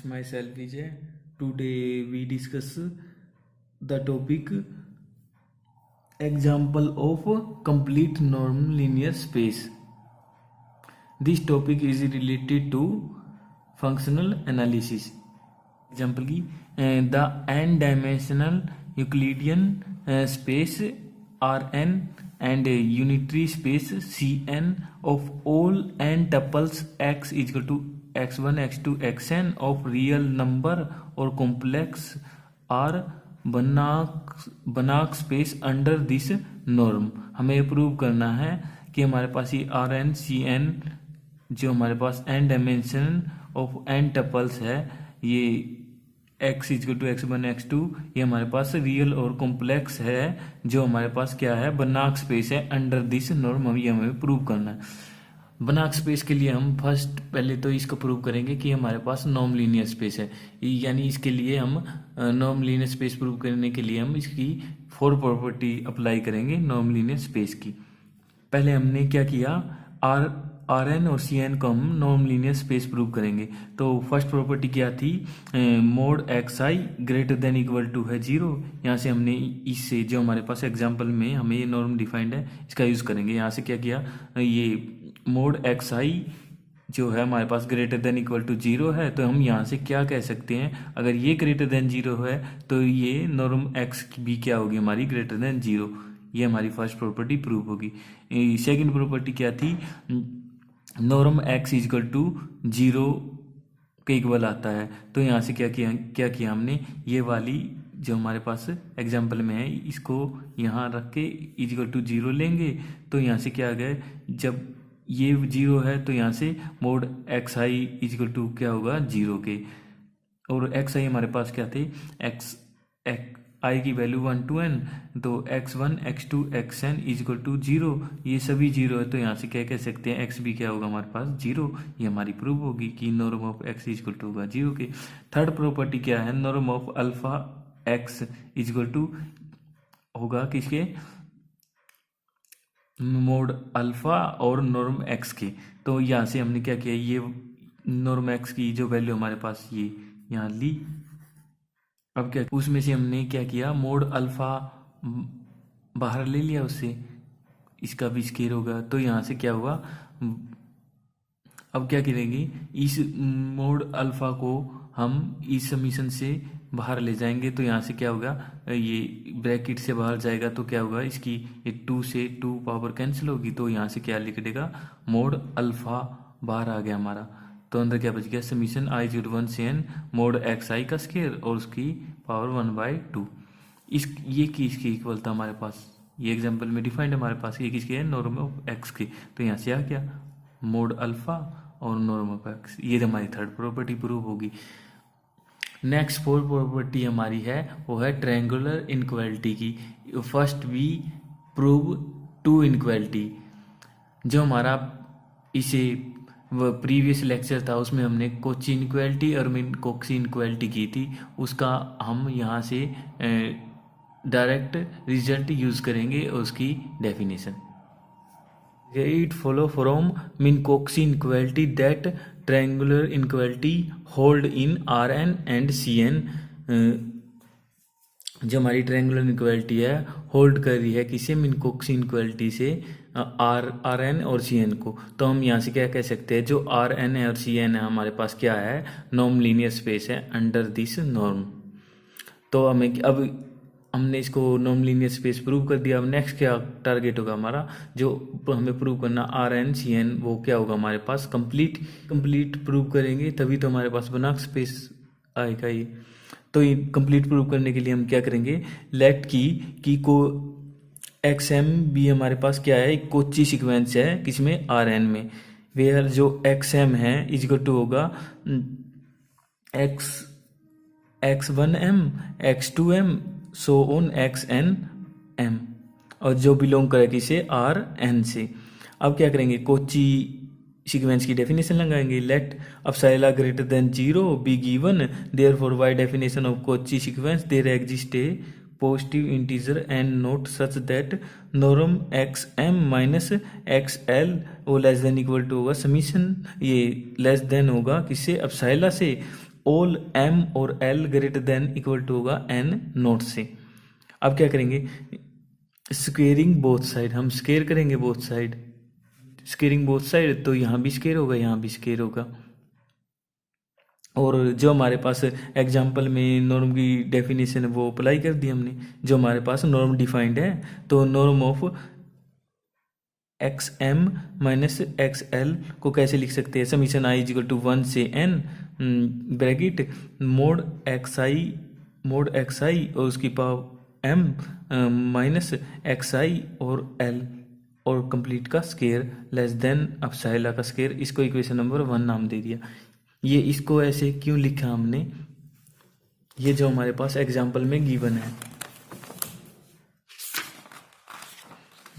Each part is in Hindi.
Thanks, myself Vijay. Today we discuss the topic example of complete norm linear space. This topic is related to functional analysis. Example की the n-dimensional Euclidean space Rn and unitary space Cn of all n tuples x is equal to x1 x2 xn of real number और कॉम्प्लेक्स आर बनाक स्पेस अंडर दिस नॉर्म. हमें प्रूव करना है कि हमारे पास ये आर एन सी एन जो हमारे पास n dimension of n tuples है, ये x equal to x1 x2, ये हमारे पास रियल और कॉम्प्लेक्स है जो हमारे पास क्या है, बनाक स्पेस है अंडर दिस नॉर्म. ये हमें प्रूव करना है. बनाक स्पेस के लिए हम फर्स्ट पहले तो इसको प्रूव करेंगे कि हमारे पास नॉर्म लीनियर स्पेस है. यानी इसके लिए हम नॉर्म लीनियर स्पेस प्रूव करने के लिए हम इसकी 4 प्रॉपर्टी अप्लाई करेंगे नॉर्म लीनियर स्पेस की. पहले हमने क्या किया, आर एन और सी एन को हम नॉर्म लीनियर स्पेस प्रूव करेंगे. तो फर्स्ट प्रॉपर्टी क्या थी, mod x i greater than equal to है 0. यहाँ से हमने इससे जो हमारे पास एग्जांपल में हमें ये नॉर्म डिफाइंड है इसका यूज करेंगे. यहाँ से क्या किया, ये मोड एक्स आई जो है हमारे पास ग्रेटर देन इक्वल टू 0 है, तो हम यहाँ से क्या कह सकते हैं, अगर ये ग्रेटर देन 0 है तो ये नॉर्म एक्स भी क्या होगी हमारी, ग्रेटर देन 0. ये हमारी फर्स्ट प्रॉपर्टी प्रूव होगी. सेकंड प्रॉपर्टी क्या थी, नॉर्म एक्स इक्वल टू 0 के इक्वल आता है. तो यहाँ से क्या किया हमने, ये वाली जो हमारे पास एग्जाम्पल में है इसको यहाँ रख के इक्वल टू 0 लेंगे. तो यहाँ से क्या आ गया, जब ये 0 है तो यहाँ से mod x i equal to क्या होगा 0 के. और एक्स आई हमारे पास क्या थे, एक्स आई की वैल्यू 1 to n, तो x1 x2 xn equal to 0. ये सभी 0 है तो यहाँ से क्या कह सकते हैं, x भी क्या होगा हमारे पास 0. ये हमारी प्रूव होगी कि norm of x equal to होगा 0 के. थर्ड प्रॉपर्टी क्या है, norm of alpha x equal to होगा किसके, मोड अल्फा और नॉर्म x के. तो यहाँ से हमने क्या किया, ये नॉर्म x की जो वैल्यू हमारे पास ये यहाँ ली. अब क्या, उसमें से हमने क्या किया, मोड अल्फा बाहर ले लिया, उससे इसका भी स्केयर होगा. तो यहाँ से क्या होगा, अब क्या करेंगे, इस मोड अल्फा को हम इस समीशन से बाहर ले जाएंगे. तो यहाँ से क्या होगा, ये ब्रैकेट से बाहर जाएगा तो क्या होगा, इसकी ये 2 से 2 पावर कैंसिल होगी. तो यहाँ से क्या लिख देगा, मोड अल्फा बाहर आ गया हमारा. तो अंदर क्या बच गया, समीशन आई इक्वल टू 1 से n मोड एक्स आई का स्केयर और उसकी पावर 1/2. ये किसके इक्वल था हमारे पास, ये एग्जांपल में डिफाइंड हमारे पास, ये किसके है, नॉर्म ऑफ एक्स के. तो यहाँ से आ गया मोड अल्फा और नॉर्म ऑफ एक्स. ये हमारी थर्ड प्रॉपर्टी प्रूव होगी. नेक्स्ट 4 प्रॉपर्टी हमारी है वो है ट्रायंगुलर इनइक्वालिटी की. First we prove 2 inequality. जो हमारा इसे वह प्रीवियस लेक्चर था उसमें हमने कोची इनइक्वालिटी और मिनकोक्सी इनइक्वालिटी की थी, उसका हम यहाँ से डायरेक्ट रिजल्ट यूज करेंगे और उसकी definition. It follow from Minkowski inequality that triangular inequality hold in R n and C n. जो हमारी ट्रायंगुलर इनइक्वालिटी है होल्ड कर रही है किसे, मिनकोक्सी इनइक्वालिटी से आर एन और सी एन को. तो हम यहाँ से क्या कह सकते हैं, जो आर एन है और सी एन है हमारे पास क्या है, नॉर्म लीनियर स्पेस है अंडर दिस नॉर्म. तो हमें अब हमने इसको नॉर्म लीनियर स्पेस प्रूव कर दिया. अब नेक्स्ट क्या टारगेट होगा हमारा, जो हमें प्रूव करना आर एन सी एन, वो क्या होगा हमारे पास, कंप्लीट प्रूव करेंगे तभी तो हमारे पास बनाक स्पेस आएगा ये. तो ये कंप्लीट प्रूव करने के लिए हम क्या करेंगे, लेट की को एक्स एम भी हमारे पास क्या है, एक कोची सीक्वेंस है किसमें, आर एन में. वेयर जो एक्स एम है इक्वल टू होगा x1 m x2 m so on x n m, और जो बिलोंग करे किसे, आर एन से. अब क्या करेंगे, कोची सीक्वेंस की डेफिनेशन लगाएंगे. Let epsilon greater than 0 be given, therefore by definition of Cauchy sequence there exist a positive integer and naught such that norm x m minus x l वो लेस देन इक्वल टू होगा समीशन, ये लेस देन होगा किससे, अपसाइला से. ऑल एम और l greater than equal to होगा एन नोट से। अब क्या करेंगे, स्क्वेयरिंग बोथ साइड, हम स्क्वेयर करेंगे both side, squaring both side, तो यहाँ भी स्क्वेयर होगा, यहाँ भी स्क्वेयर होगा। और जो हमारे पास एग्जाम्पल में नॉर्म की डेफिनेशन है वो अप्लाई कर दी हमने, जो हमारे पास नॉर्म डिफाइंड है, तो norm of x m minus x l को कैसे लिख सकते हैं, समीशन आई इजिकल टू 1 से n ब्रैकेट मोड एक्स आई और उसकी पावर m माइनस एक्स आई और l और कंप्लीट का स्केयर लेस देन अपसाइला का स्केयर, इसको इक्वेशन नंबर 1 नाम दे दिया। ये इसको ऐसे क्यों लिखा हमने, ये जो हमारे पास एग्जाम्पल में गिवन है,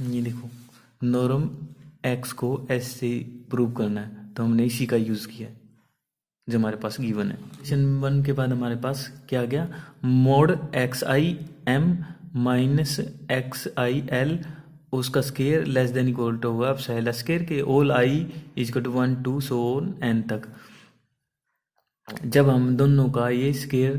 ये देखो नॉर्म एक्स को एस से प्रूव करना है, तो हमने इसी का यूज किया है जो हमारे पास गिवन है। क्वेश्चन 1 के बाद हमारे पास क्या गया, mod x i m minus x i l उसका square less than equal to होगा अपसाइला स्केयर के all i equal to 1 2 so n तक। जब हम दोनों का ये स्केयर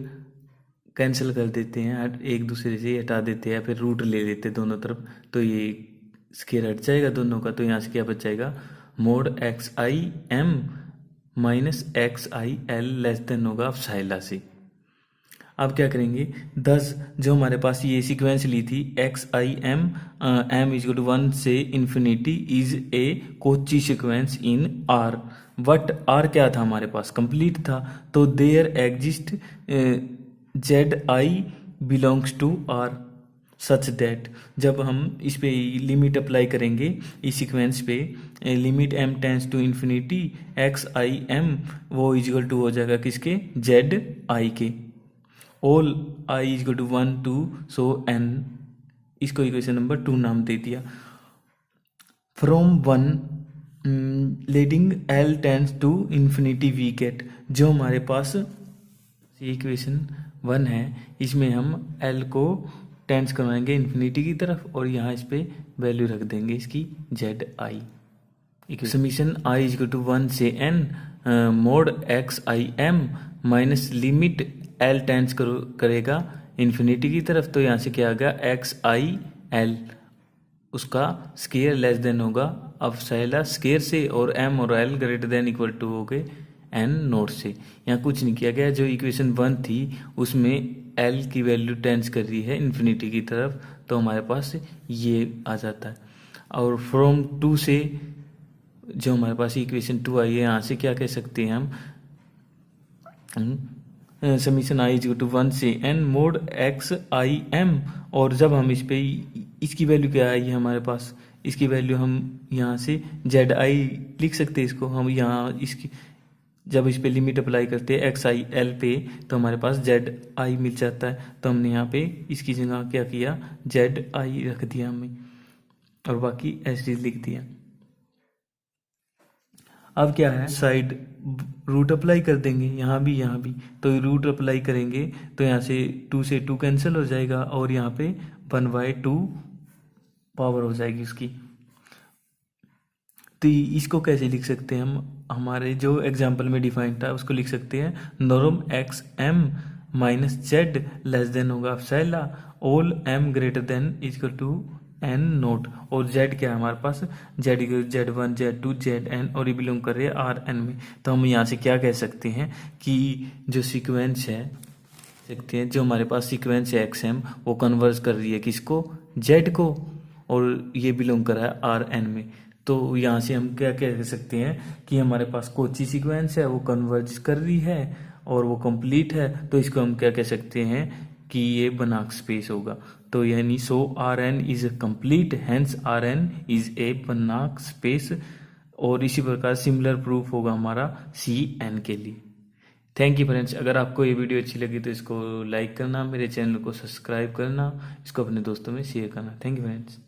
कैंसिल कर देते हैं, एक दूसरे से हटा देते हैं, फिर रूट ले लेते हैं दोनों तरफ, तो ये स्केयर हट जाएगा दोनों का, तो यहाँ से क्या बच जाएगा, mode x i m minus x i L less than होगा अपसाइला से। अब क्या करेंगे, 10 जो हमारे पास ये सीक्वेंस ली थी x i m m is to 1 से infinity is a Cauchy sequence in R, but R क्या था हमारे पास, कंप्लीट था, तो there exist z i belongs to R such that, जब हम इस पे लिमिट अप्लाई करेंगे इस सीक्वेंस पे, limit m tends to infinity x i m वो इजिकल टू हो जाएगा किसके, जेड आई के, all i equal to 1 2 so n, इसको इक्वेशन नंबर 2 नाम दे दिया। From 1 letting l tends to infinity we get, जो हमारे पास इक्वेशन 1 है इसमें हम l को टेंस करवाएंगे इन्फिनिटी की तरफ और यहाँ इस पे वैल्यू रख देंगे इसकी z i, summation i is to 1 से n mod x i m minus limit l tends करेगा इन्फिनिटी की तरफ, तो यहाँ से क्या आ गया एक्स आई एल, उसका स्केयर लेस देन होगा अपसाइला स्केयर से, और m और l greater than equal to हो गए n नोट से। यहाँ कुछ नहीं किया गया, जो इक्वेशन 1 थी उसमें l की वैल्यू टेंस कर रही है इन्फिनिटी की तरफ, तो हमारे पास ये आ जाता है। और फ्रॉम 2 से जो हमारे पास इक्वेशन 2 आई है, यहाँ से क्या कह सकते हैं हम, समीशन आई इज टू 1 से n mod x i M, और जब हम इस पे इसकी वैल्यू क्या आई है हमारे पास, इसकी वैल्यू हम यहाँ से जेड आई लिख सकते हैं, इसको हम यहाँ इसकी जब इस पे लिमिट अप्लाई करते हैं एक्स आई एल पे, तो हमारे पास जेड आई मिल जाता है, तो हमने यहाँ पे इसकी जगह क्या किया, जेड आई रख दिया हमने और बाकी ऐसे लिख दिया। अब क्या है, साइड रूट अप्लाई कर देंगे, यहाँ भी, तो रूट अप्लाई करेंगे तो यहाँ से 2 से 2 कैंसिल हो जाएगा और यहाँ पे 1/2 पावर हो जाएगी उसकी। तो इसको कैसे लिख सकते हैं हम, हमारे जो एग्जाम्पल में डिफाइन था उसको लिख सकते हैं, norm x m minus z less than होगा epsilon all m greater than equal to n naught, और जेड क्या है हमारे पास, जेड Z1 Z2 Zn और ये बिलोंग कर रहे हैं आर एन में। तो हम यहाँ से क्या कह सकते हैं कि जो सीक्वेंस है, सकते हैं जो हमारे पास सीक्वेंस है एक्स एम वो कन्वर्ज कर रही है किसको, जेड को, और ये बिलोंग कर रहा है आर एन में। तो यहाँ से हम क्या कह सकते हैं कि हमारे पास कोची सीक्वेंस है वो कन्वर्ज कर रही है और वो कंप्लीट है, तो इसको हम क्या कह सकते हैं कि ये बनाक स्पेस होगा। तो यानी so R n is complete, hence R n is a Banach space, और इसी प्रकार सिमिलर प्रूफ होगा हमारा सी एन के लिए। थैंक यू फ्रेंड्स, अगर आपको ये वीडियो अच्छी लगी तो इसको लाइक करना, मेरे चैनल को सब्सक्राइब करना, इसको अपने दोस्तों में शेयर करना। Thank you friends.